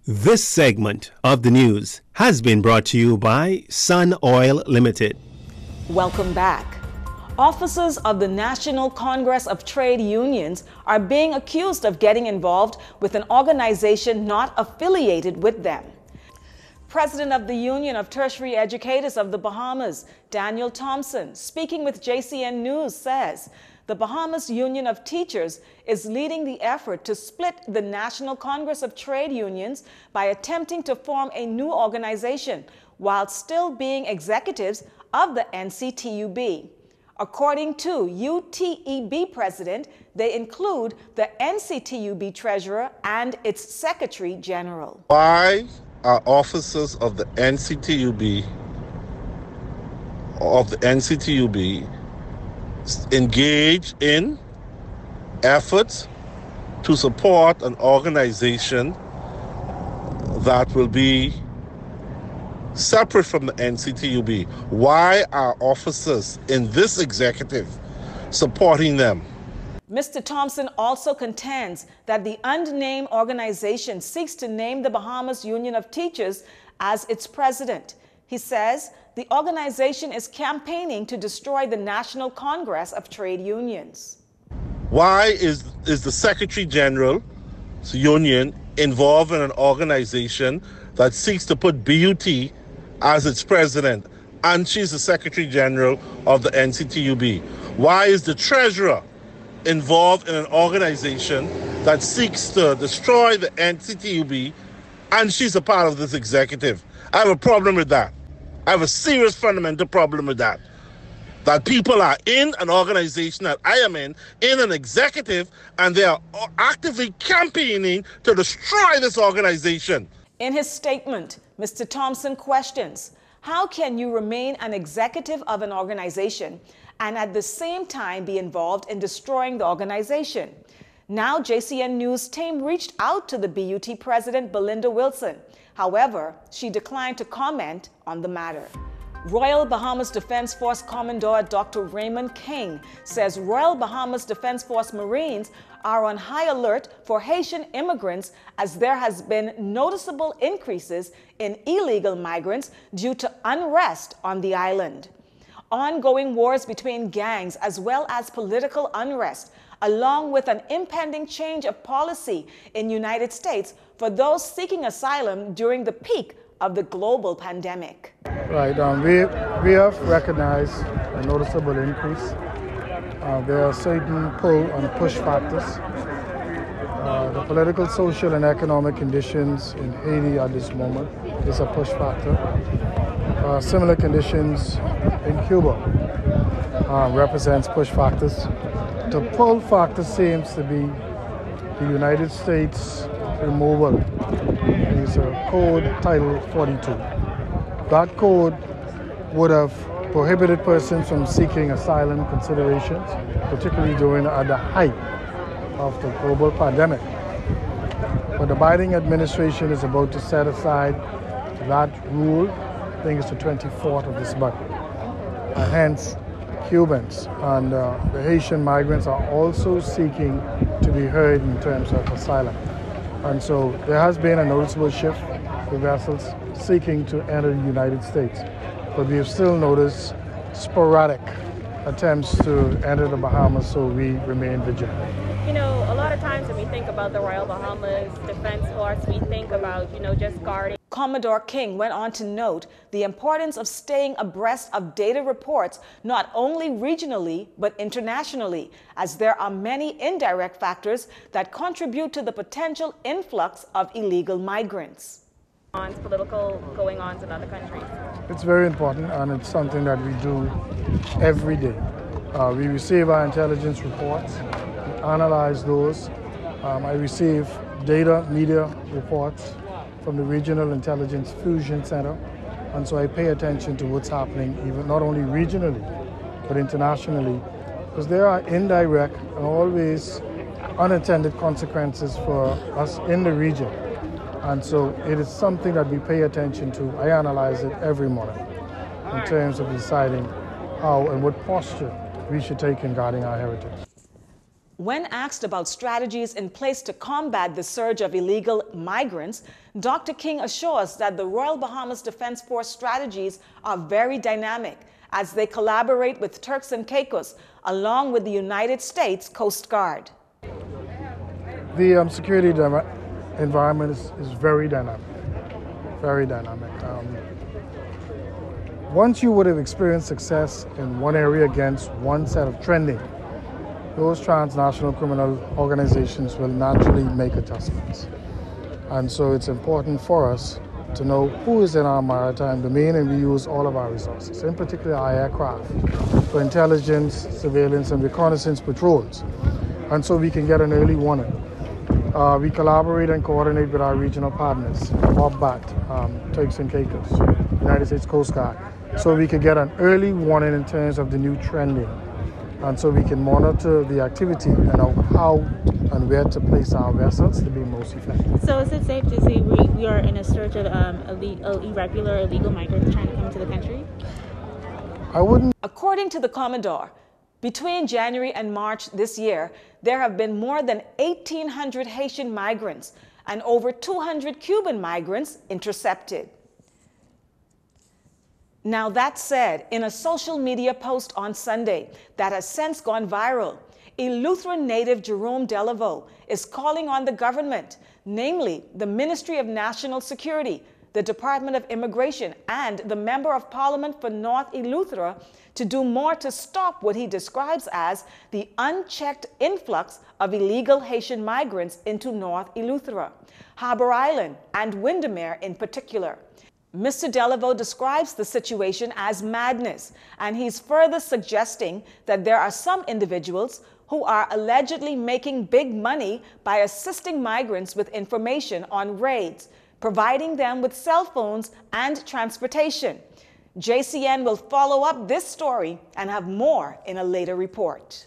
This segment of the news has been brought to you by Sun Oil Limited. Welcome back. Officers of the National Congress of Trade Unions are being accused of getting involved with an organization not affiliated with them. President of the Union of Tertiary Educators of the Bahamas, Daniel Thompson, speaking with Jcn News, says the Bahamas Union of Teachers is leading the effort to split the National Congress of Trade Unions by attempting to form a new organization while still being executives of the NCTUB. According to UTEB President, they include the NCTUB Treasurer and its Secretary General. Why are officers of the NCTUB engaged in efforts to support an organization that will be separate from the NCTUB? Why are officers in this executive supporting them? Mr. Thompson also contends that the unnamed organization seeks to name the Bahamas Union of Teachers as its president. He says the organization is campaigning to destroy the National Congress of Trade Unions. Why is the Secretary General's union involved in an organization that seeks to put BUT as its president, and she's the Secretary General of the NCTUB? Why is the Treasurer involved in an organization that seeks to destroy the NCTUB, and she's a part of this executive? I have a problem with that. I have a serious fundamental problem with that. That people are in an organization that I am in an executive, and they are actively campaigning to destroy this organization. In his statement, Mr. Thompson questions, how can you remain an executive of an organization and at the same time be involved in destroying the organization? Now, Jcn News team reached out to the BUT president, Belinda Wilson. However, she declined to comment on the matter. Royal Bahamas Defense Force Commodore Dr. Raymond King says Royal Bahamas Defense Force Marines are on high alert for Haitian immigrants as there has been noticeable increases in illegal migrants due to unrest on the island. Ongoing wars between gangs as well as political unrest, along with an impending change of policy in the United States for those seeking asylum during the peak of the global pandemic. Right, we have recognized a noticeable increase. There are certain pull and push factors. The political, social, and economic conditions in Haiti at this moment is a push factor. Similar conditions in Cuba represents push factors. The pull factor seems to be the United States removal. It's a code Title 42. That code would have prohibited persons from seeking asylum considerations, particularly at the height of the global pandemic. But the Biden administration is about to set aside that rule. I think it's the 24th of this month. And hence, Cubans and the Haitian migrants are also seeking to be heard in terms of asylum. And so there has been a noticeable shift with vessels seeking to enter the United States. But we have still noticed sporadic attempts to enter the Bahamas, so we remain vigilant. You know, a lot of times when we think about the Royal Bahamas Defense Force, we think about, just guarding. Commodore King went on to note the importance of staying abreast of data reports, not only regionally, but internationally, as there are many indirect factors that contribute to the potential influx of illegal migrants. Political going-ons in other countries. It's very important, and it's something that we do every day. We receive our intelligence reports, we analyze those. I receive data, media reports from the Regional Intelligence Fusion Center, and so I pay attention to what's happening, even not only regionally, but internationally, because there are indirect and always unintended consequences for us in the region. And so it is something that we pay attention to. I analyze it every morning in terms of deciding how and what posture we should take in guarding our heritage. When asked about strategies in place to combat the surge of illegal migrants, Dr. King assures that the Royal Bahamas Defense Force strategies are very dynamic as they collaborate with Turks and Caicos along with the United States Coast Guard. The security environment is very dynamic, very dynamic. Once you would have experienced success in one area against one set of trending, those transnational criminal organizations will naturally make adjustments. And so it's important for us to know who is in our maritime domain, and we use all of our resources, in particular our aircraft, for intelligence, surveillance, and reconnaissance patrols. And so we can get an early warning. We collaborate and coordinate with our regional partners, OBBAT, Turks and Caicos, United States Coast Guard, so we can get an early warning in terms of the new trending. And so we can monitor the activity and know how and where to place our vessels to be most effective. So is it safe to say we are in a surge of irregular, illegal migrants trying to come into the country? I wouldn't. According to the Commodore, between January and March this year, there have been more than 1,800 Haitian migrants and over 200 Cuban migrants intercepted. Now that said, in a social media post on Sunday that has since gone viral, Eleuthera native Jerome Delaveau is calling on the government, namely the Ministry of National Security, the Department of Immigration, and the Member of Parliament for North Eleuthera to do more to stop what he describes as the unchecked influx of illegal Haitian migrants into North Eleuthera, Harbour Island, and Windermere in particular. Mr. Delaveau describes the situation as madness, and he's further suggesting that there are some individuals who are allegedly making big money by assisting migrants with information on raids, providing them with cell phones and transportation. JCN will follow up this story and have more in a later report.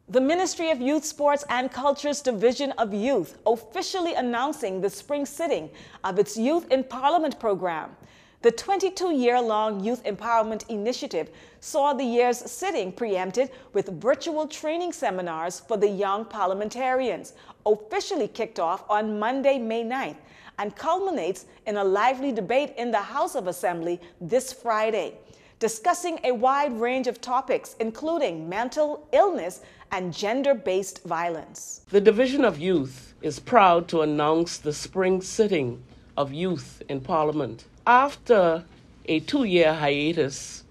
The Ministry of Youth, Sports and Culture's Division of Youth officially announcing the spring sitting of its Youth in Parliament program. The 22-year-long Youth Empowerment Initiative saw the year's sitting preempted with virtual training seminars for the young parliamentarians, officially kicked off on Monday, May 9th, and culminates in a lively debate in the House of Assembly this Friday, discussing a wide range of topics, including mental illness and gender-based violence. The Division of Youth is proud to announce the spring sitting of Youth in Parliament. After a 2-year hiatus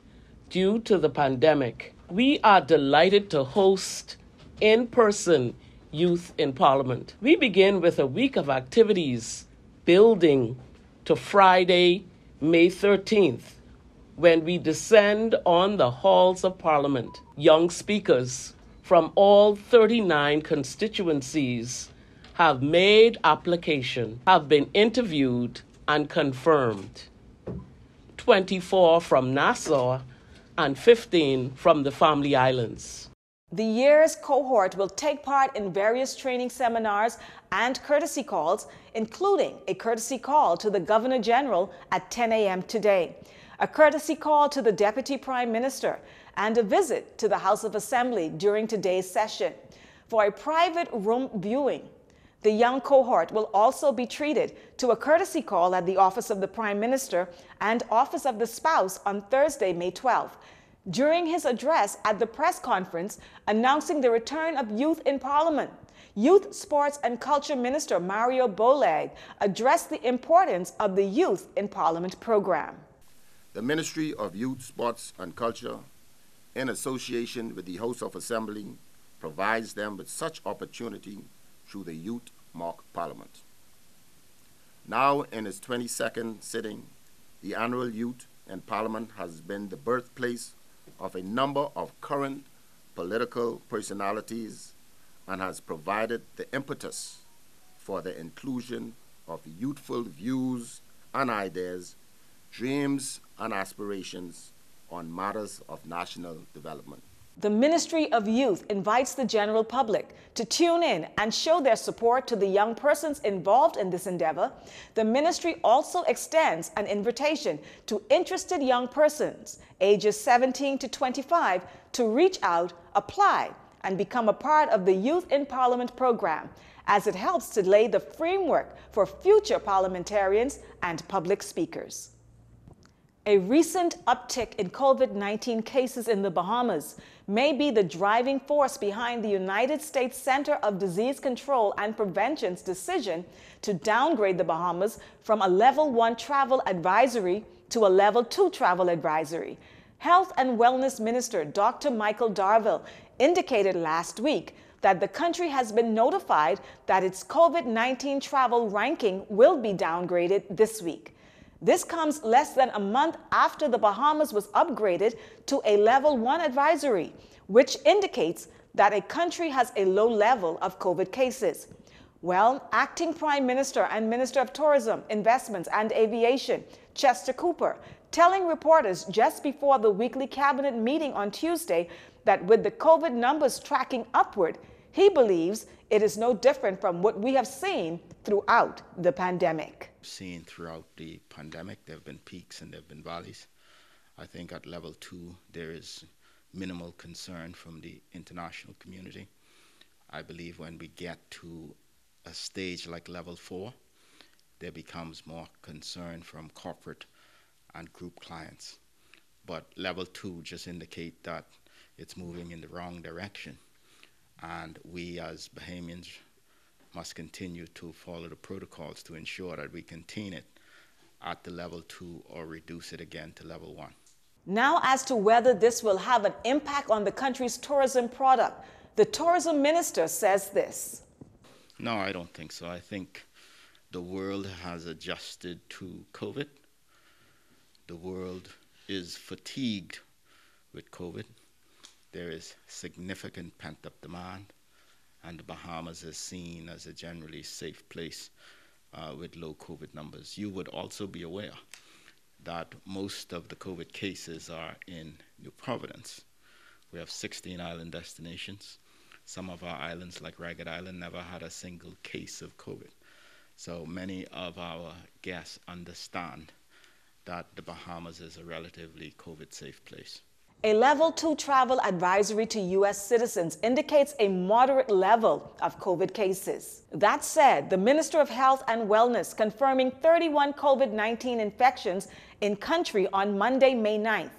due to the pandemic, we are delighted to host in-person Youth in Parliament. We begin with a week of activities building to Friday, May 13th, when we descend on the halls of Parliament. Young speakers from all 39 constituencies have made application, have been interviewed and confirmed. 24 from Nassau and 15 from the Family Islands. The year's cohort will take part in various training seminars and courtesy calls, including a courtesy call to the Governor General at 10 a.m. today, a courtesy call to the Deputy Prime Minister, and a visit to the House of Assembly during today's session. For a private room viewing, the young cohort will also be treated to a courtesy call at the Office of the Prime Minister and Office of the Spouse on Thursday, May 12th. During his address at the press conference announcing the return of Youth in Parliament, Youth, Sports and Culture Minister Mario Bolag addressed the importance of the Youth in Parliament program. The Ministry of Youth, Sports and Culture, in association with the House of Assembly, provides them with such opportunity through the Youth Mock Parliament. Now in its 22nd sitting, the annual Youth in Parliament has been the birthplace of a number of current political personalities and has provided the impetus for the inclusion of youthful views and ideas, dreams and aspirations on matters of national development. The Ministry of Youth invites the general public to tune in and show their support to the young persons involved in this endeavor. The ministry also extends an invitation to interested young persons, ages 17 to 25, to reach out, apply, and become a part of the Youth in Parliament program, as it helps to lay the framework for future parliamentarians and public speakers. A recent uptick in COVID-19 cases in the Bahamas may be the driving force behind the United States Center of Disease Control and Prevention's decision to downgrade the Bahamas from a Level 1 travel advisory to a Level 2 travel advisory. Health and Wellness Minister Dr. Michael Darville indicated last week that the country has been notified that its COVID-19 travel ranking will be downgraded this week. This comes less than a month after the Bahamas was upgraded to a Level 1 advisory, which indicates that a country has a low level of COVID cases. Well, Acting Prime Minister and Minister of Tourism, Investments and Aviation, Chester Cooper, telling reporters just before the weekly cabinet meeting on Tuesday that with the COVID numbers tracking upward, he believes it is no different from what we have seen throughout the pandemic. Seen throughout the pandemic, there have been peaks and there have been valleys. I think at Level 2, there is minimal concern from the international community. I believe when we get to a stage like Level 4, there becomes more concern from corporate and group clients. But Level 2 just indicate that it's moving in the wrong direction. And we as Bahamians must continue to follow the protocols to ensure that we contain it at the Level 2 or reduce it again to Level 1. Now, as to whether this will have an impact on the country's tourism product, the tourism minister says this. No, I don't think so. I think the world has adjusted to COVID. The world is fatigued with COVID. There is significant pent-up demand, and the Bahamas is seen as a generally safe place with low COVID numbers. You would also be aware that most of the COVID cases are in New Providence. We have 16 island destinations. Some of our islands, like Ragged Island, never had a single case of COVID. So many of our guests understand that the Bahamas is a relatively COVID-safe place. A Level 2 travel advisory to U.S. citizens indicates a moderate level of COVID cases. That said, the Minister of Health and Wellness confirming 31 COVID-19 infections in country on Monday, May 9th.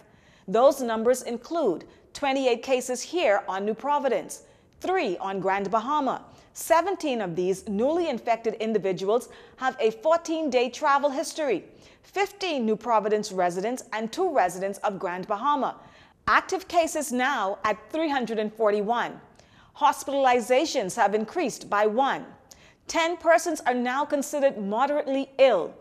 Those numbers include 28 cases here on New Providence, 3 on Grand Bahama. 17 of these newly infected individuals have a 14-day travel history, 15 New Providence residents and 2 residents of Grand Bahama. Active cases now at 341. Hospitalizations have increased by 1. 10 persons are now considered moderately ill.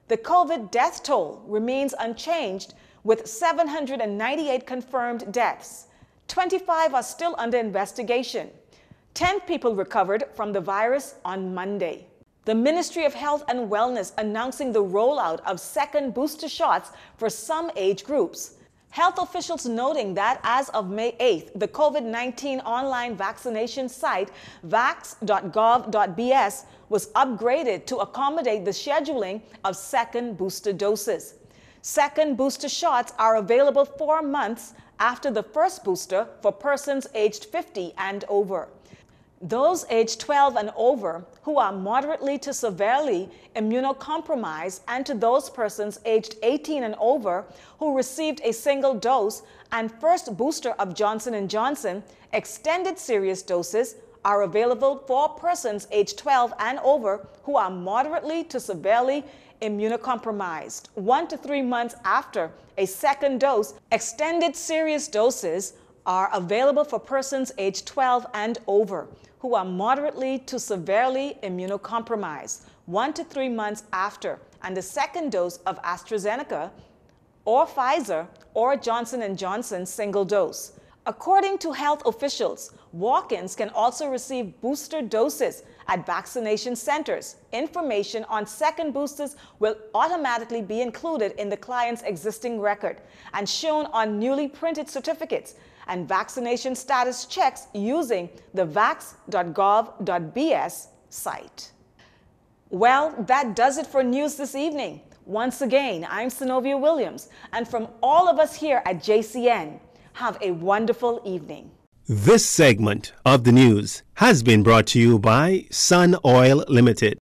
The COVID death toll remains unchanged with 798 confirmed deaths. 25 are still under investigation. 10 people recovered from the virus on Monday. The Ministry of Health and Wellness announcing the rollout of second booster shots for some age groups. Health officials noting that as of May 8th, the COVID-19 online vaccination site vax.gov.bs was upgraded to accommodate the scheduling of second booster doses. Second booster shots are available 4 months after the first booster for persons aged 50 and over. Those aged 12 and over who are moderately to severely immunocompromised, and to those persons aged 18 and over who received a single dose and first booster of Johnson & Johnson, extended series doses are available for persons aged 12 and over who are moderately to severely immunocompromised. 1 to 3 months after a second dose, extended series doses are available for persons aged 12 and over who are moderately to severely immunocompromised 1 to 3 months after, and the second dose of AstraZeneca or Pfizer or Johnson & Johnson single dose. According to health officials, walk-ins can also receive booster doses at vaccination centers. Information on second boosters will automatically be included in the client's existing record and shown on newly printed certificates and vaccination status checks using the vax.gov.bs site. Well, that does it for news this evening. Once again, I'm Synovia Williams, and from all of us here at JCN, have a wonderful evening. This segment of the news has been brought to you by Sun Oil Limited.